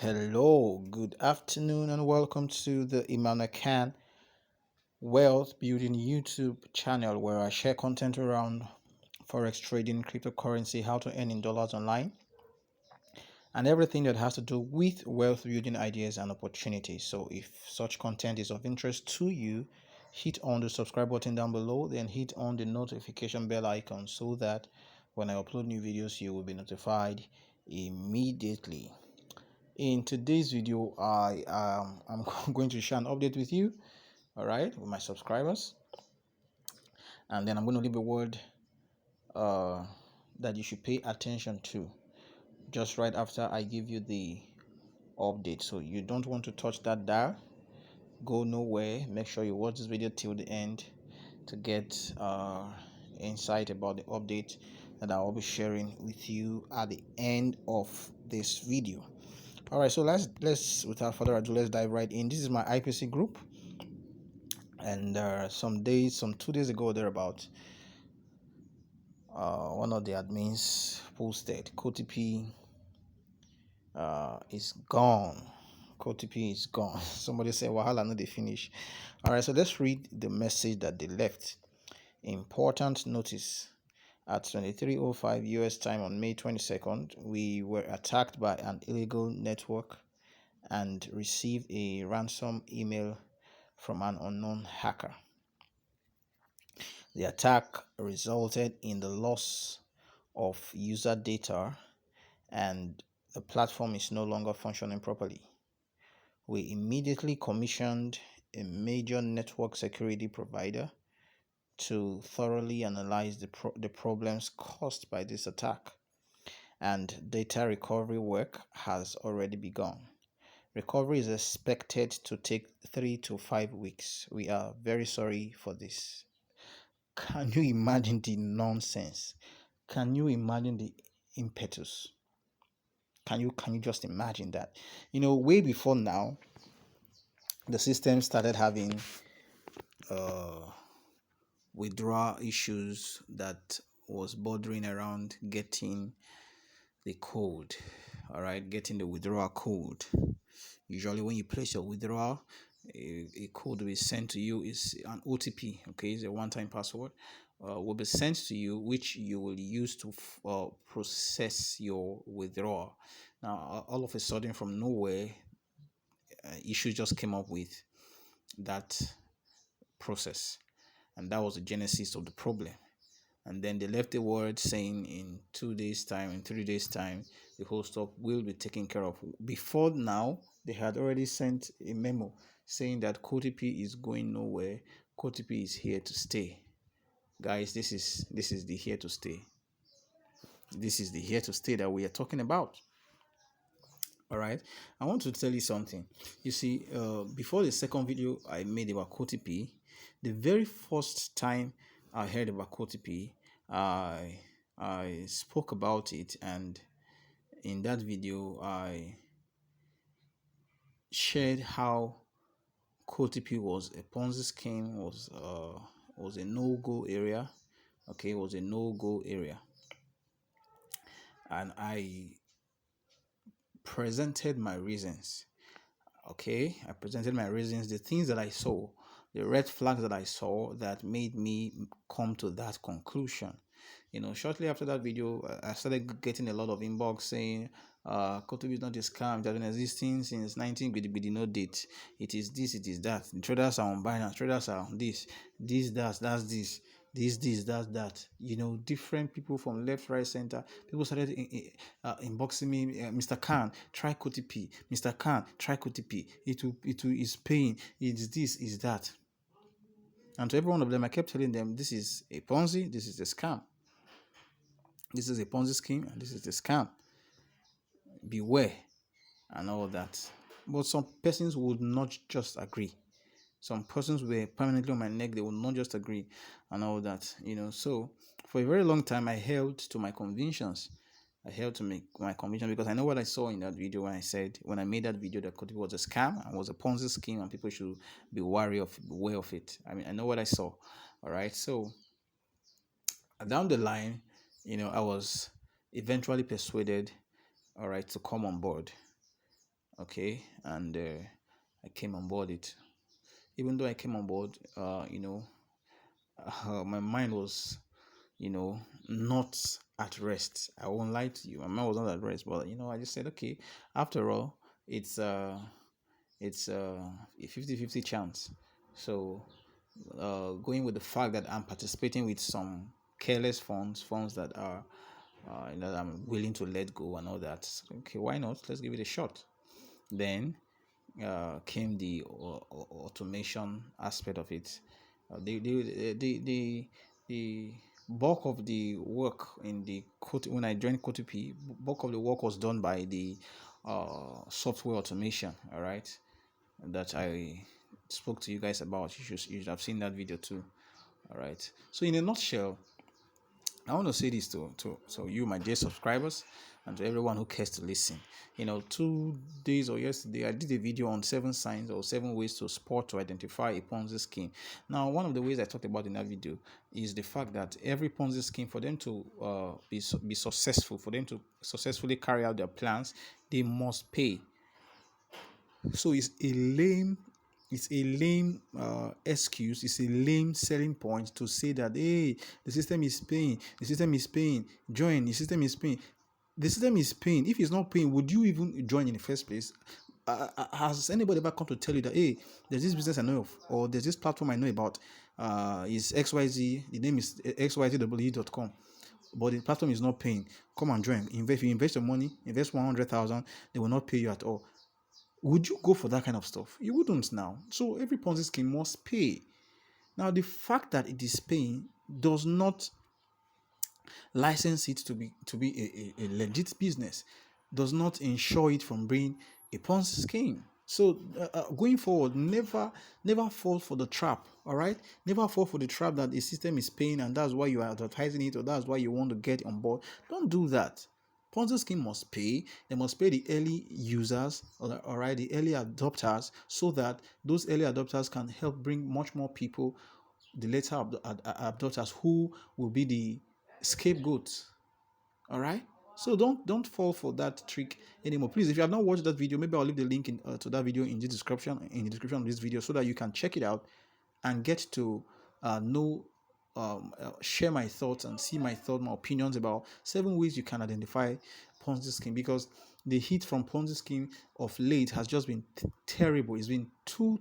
Hello, good afternoon, and welcome to the Imana Khan Wealth Building YouTube channel where I share content around forex trading, cryptocurrency, how to earn in dollars online, and everything that has to do with wealth building ideas and opportunities. So, if such content is of interest to you, hit on the subscribe button down below, then hit on the notification bell icon so that when I upload new videos, you will be notified immediately. In today's video, I'm going to share an update with you, all right, with my subscribers, and then I'm going to leave a word uh, that you should pay attention to just right after I give you the update. So you don't want to touch that dial, go nowhere. Make sure you watch this video till the end to get insight about the update that I will be sharing with you at the end of this video. All right, so let's without further ado, let's dive right in. This is my IPC group, and some 2 days ago thereabout, one of the admins posted COTP is gone. COTP is gone. Somebody said wahala no dey finish. All right, so let's read the message that they left. Important notice. At 23:05 US time on May 22nd, we were attacked by an illegal network and received a ransom email from an unknown hacker. The attack resulted in the loss of user data and the platform is no longer functioning properly. We immediately commissioned a major network security provider to thoroughly analyze the problems caused by this attack, and data recovery work has already begun. Recovery is expected to take 3 to 5 weeks. We are very sorry for this. Can you imagine the nonsense? Can you imagine the impetus? Can you just imagine that? Way before now, the system started having uh, withdrawal issues that was bordering around getting the code. All right, getting the withdrawal code. Usually, when you place your withdrawal, a code will be sent to you. Is an OTP. Okay, it's a one-time password. Will be sent to you, which you will use to process your withdrawal. Now, all of a sudden, from nowhere, issues just came up with that process, and that was the genesis of the problem. And then they left a word saying in 2 days' time, in 3 days' time, the whole stuff will be taken care of. Before now, they had already sent a memo saying that COTP is going nowhere. COTP is here to stay. Guys, this is the here to stay. This is the here to stay that we are talking about. All right, I want to tell you something. You see, before the second video I made about COTP, the very first time I heard about COTP, I spoke about it, and in that video I shared how COTP was a Ponzi scheme, was a no-go area. Okay, was a no-go area, and I presented my reasons. Okay, I presented my reasons, the things that I saw, the red flags that I saw that made me come to that conclusion. Shortly after that video, I started getting a lot of inbox saying, COTP is not a scam, it has been existing since 19 BD no date. It is this, it is that. The traders are on Binance, traders are on this, that's this. This, that. Different people from left, right, center. People started inboxing me, Mr. Khan, try COTP. Mr. Khan, try COTP. It's paying. It's this, is that. And to every one of them, I kept telling them, this is a Ponzi, this is a scam. This is a Ponzi scheme, and this is a scam. Beware, and all that. But some persons would not just agree. Some persons were permanently on my neck. They would not just agree and all that, So for a very long time, I held to my convictions. I held to my conviction because I know what I saw in that video when I made that video that COTP was a scam and was a Ponzi scheme and people should be aware of it. I mean, I know what I saw. All right. So down the line, I was eventually persuaded, all right, to come on board. Okay, and I came on board it. Even though I came on board, my mind was, not at rest. I won't lie to you. My mind was not at rest, but I just said, okay, after all, it's a 50-50 chance. So going with the fact that I'm participating with some careless funds that are that I'm willing to let go and all that. Okay, why not? Let's give it a shot. Then came the automation aspect of it. The bulk of the work in the when I joined COTP, bulk of the work was done by the software automation. All right, that I spoke to you guys about. You should have seen that video too. All right. So in a nutshell, I want to say this to you, my dear subscribers, and to everyone who cares to listen. 2 days or yesterday, I did a video on 7 signs or 7 ways to spot to identify a Ponzi scheme. Now, one of the ways I talked about in that video is the fact that every Ponzi scheme, for them to be successful, for them to successfully carry out their plans, they must pay. So it's a lame excuse. It's a lame selling point to say that, hey, the system is paying, join, the system is paying. The system is paying. If it's not paying, would you even join in the first place? Has anybody ever come to tell you that, hey, there's this business I know of, or there's this platform I know about, is XYZ, the name is xyzw.com, but the platform is not paying, come and join. If you invest your money, invest 100,000, they will not pay you at all. Would you go for that kind of stuff? You wouldn't now. So every Ponzi scheme must pay. Now, the fact that it is paying does not license it to be a legit business, does not ensure it from being a Ponzi scheme. So going forward, never fall for the trap. All right, never fall for the trap that the system is paying and that's why you are advertising it, or that's why you want to get on board. Don't do that. Ponzi scheme must pay. They must pay the early users, all right, the early adopters, so that those early adopters can help bring much more people, the later adopters, who will be the scapegoats. All right. So don't fall for that trick anymore. Please, if you have not watched that video, maybe I'll leave the link to that video in the description of this video, so that you can check it out and get to know, share my thoughts and see my opinions about 7 ways you can identify Ponzi scheme, because the heat from Ponzi scheme of late has just been terrible. It's been too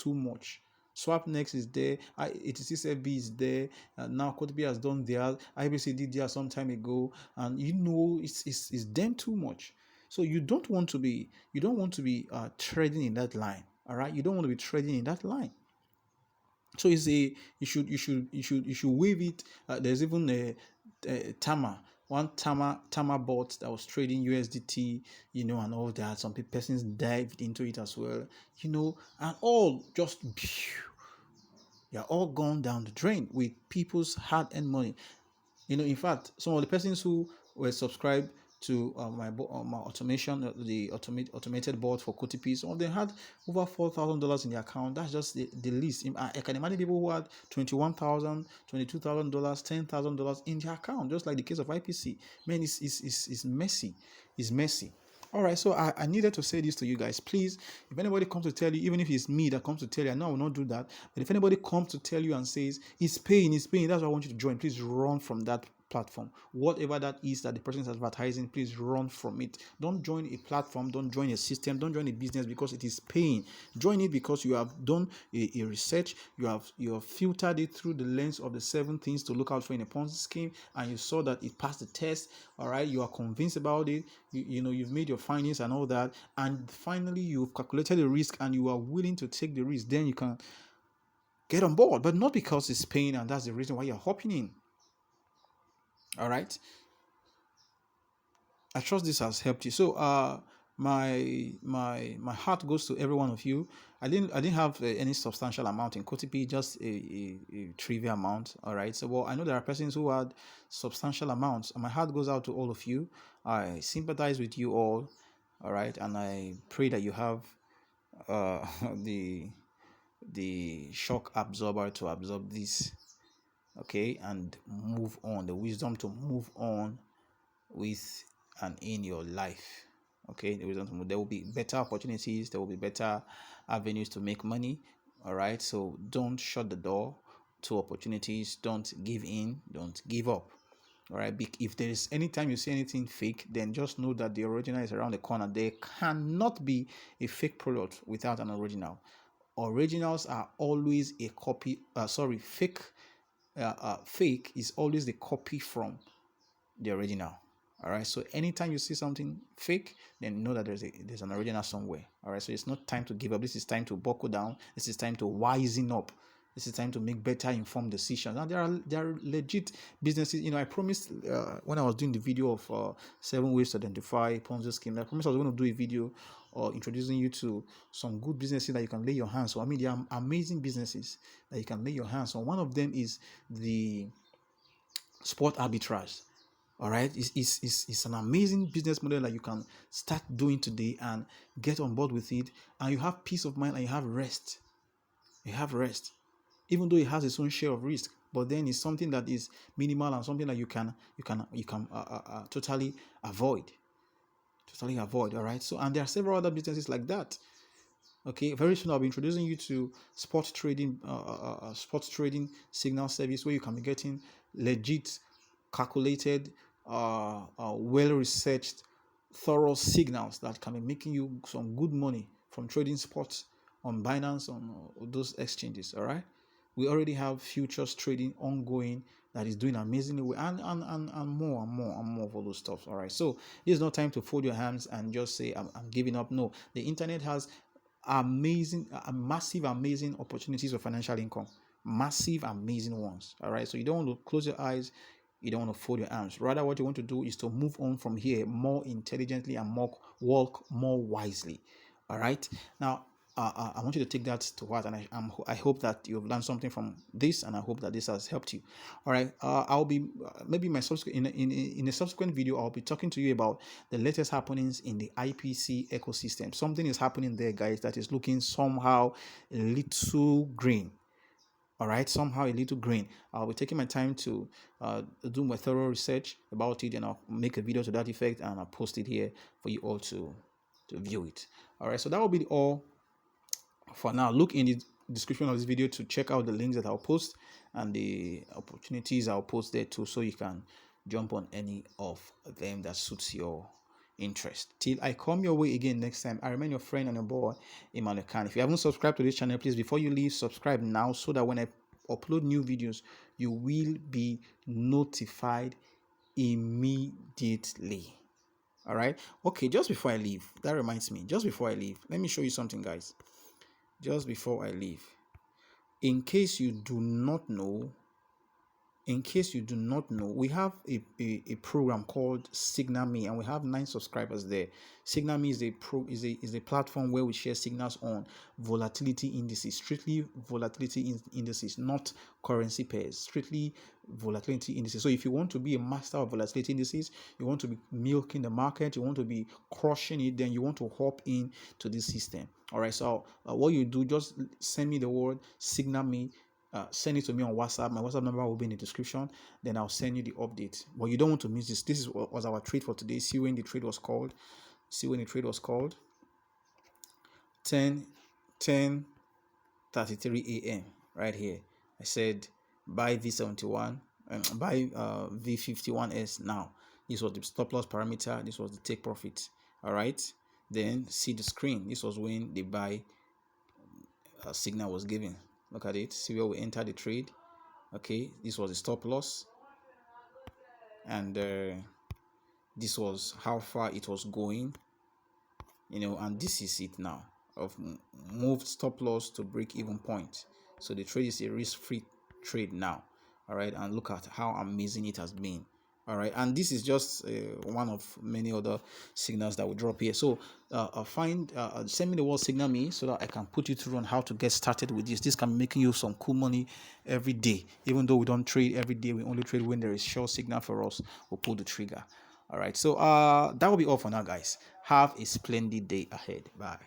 much. Swapnex is there, 86FB is there, now COTP has done theirs, IBC did theirs some time ago, and it's them too much. So you don't want to be trading in that line. All right, you don't want to be trading in that line. So you should waive it. There's even a Tama bot that was trading USDT, and all that. Some persons dived into it as well, and all just they're all gone down the drain with people's hard-earned money. In fact, some of the persons who were subscribed to my automation, the automated board for COTP, some of them had over $4,000 in their account. That's just the least. I can imagine people who had $21,000, $22,000, $10,000 in their account, just like the case of IPC. Man, it's messy. It's messy. All right, so I needed to say this to you guys. Please, if anybody comes to tell you, even if it's me that comes to tell you, I know I will not do that. But if anybody comes to tell you and says it's paying, that's why I want you to join, please run from that platform. Whatever that is that the person is advertising, please run from it. Don't join a platform, don't join a system, don't join a business because it is paying. Join it because you have done a research, you have filtered it through the lens of the 7 things to look out for in a Ponzi scheme, and you saw that it passed the test. All right, you are convinced about it. You've made your findings and all that, and finally you've calculated the risk and you are willing to take the risk. Then you can get on board, but not because it's paying and that's the reason why you're hopping in. All right, I trust this has helped you. So my heart goes to every one of you. I didn't have any substantial amount in COTP, just a trivial amount. All right, so well, I know there are persons who had substantial amounts, and my heart goes out to all of you. I sympathize with you all. All right, and I pray that you have the shock absorber to absorb this, okay, and move on, the wisdom to move on with and in your life. Okay, the reason to move. There will be better opportunities. There will be better avenues to make money. All right, so don't shut the door to opportunities. Don't give in. Don't give up. All right, if there is anytime you see anything fake, then just know that the original is around the corner. There cannot be a fake product without an original. Originals are always a copy. Fake. Fake is always the copy from the original. All right, so anytime you see something fake, then know that there's an original somewhere. All right, so it's not time to give up. This is time to buckle down. This is time to wisen up. This is time to make better informed decisions. Now there are legit businesses. I promised when I was doing the video of 7 ways to identify Ponzi scheme. I promised I was going to do a video introducing you to some good businesses that you can lay your hands on. I mean, there are amazing businesses that you can lay your hands on. One of them is the sport arbitrage. All right, it's an amazing business model that you can start doing today and get on board with it, and you have peace of mind and you have rest. Even though it has its own share of risk, but then it's something that is minimal and something that you can totally avoid. All right, so and there are several other businesses like that. Okay, very soon I'll be introducing you to sports trading signal service, where you can be getting legit, calculated, well researched, thorough signals that can be making you some good money from trading sports on Binance, on those exchanges. All right, we already have futures trading ongoing that is doing amazingly well, and more for those stuff. All right, so it's not time to fold your hands and just say I'm giving up. No, the internet has massive amazing opportunities of financial income, massive amazing ones. All right, so you don't want to close your eyes, you don't want to fold your arms. Rather, what you want to do is to move on from here more intelligently and walk more wisely. All right, now I want you to take that to heart, and I hope that you've learned something from this, and I hope that this has helped you. All right, I'll be maybe my in a subsequent video, I'll be talking to you about the latest happenings in the IPC ecosystem. Something is happening there, guys, that is looking somehow a little green. All right, somehow a little green. I'll be taking my time to do my thorough research about it, and I'll make a video to that effect, and I'll post it here for you all to view it. All right, so that will be all for now. Look in the description of this video to check out the links that I'll post and the opportunities I'll post there too, so you can jump on any of them that suits your interest. Till I come your way again next time, I remain your friend and your boy, Emmanuel Khan. If you haven't subscribed to this channel, please, before you leave, subscribe now, so that when I upload new videos, you will be notified immediately. All right, okay, just before I leave, that reminds me, just before I leave, let me show you something, guys. Just before I leave, in case you do not know, we have a program called Signame, and we have 9 subscribers there. Signame is a platform where we share signals on volatility indices, strictly volatility indices, not currency pairs, strictly volatility indices. So if you want to be a master of volatility indices, you want to be milking the market, you want to be crushing it, then you want to hop in to this system. All right, so what you do, just send me the word Signame. Send it to me on WhatsApp. My WhatsApp number will be in the description. Then I'll send you the update. But you don't want to miss this. This was our trade for today. See when the trade was called. 10:33 a.m. right here. I said buy V71 and buy V51S now. This was the stop loss parameter. This was the take profit. All right. Then see the screen. This was when the buy signal was given. Look at it. See where we enter the trade. Okay, this was the stop loss, and this was how far it was going. And this is it now. Of moved stop loss to break even point. So the trade is a risk-free trade now. All right, and look at how amazing it has been. All right, and this is just one of many other signals that we drop here. So send me the word Signame, so that I can put you through on how to get started with this. This can be making you some cool money every day. Even though we don't trade every day, we only trade when there is sure signal for us. We'll pull the trigger. All right, so that will be all for now, guys. Have a splendid day ahead. Bye.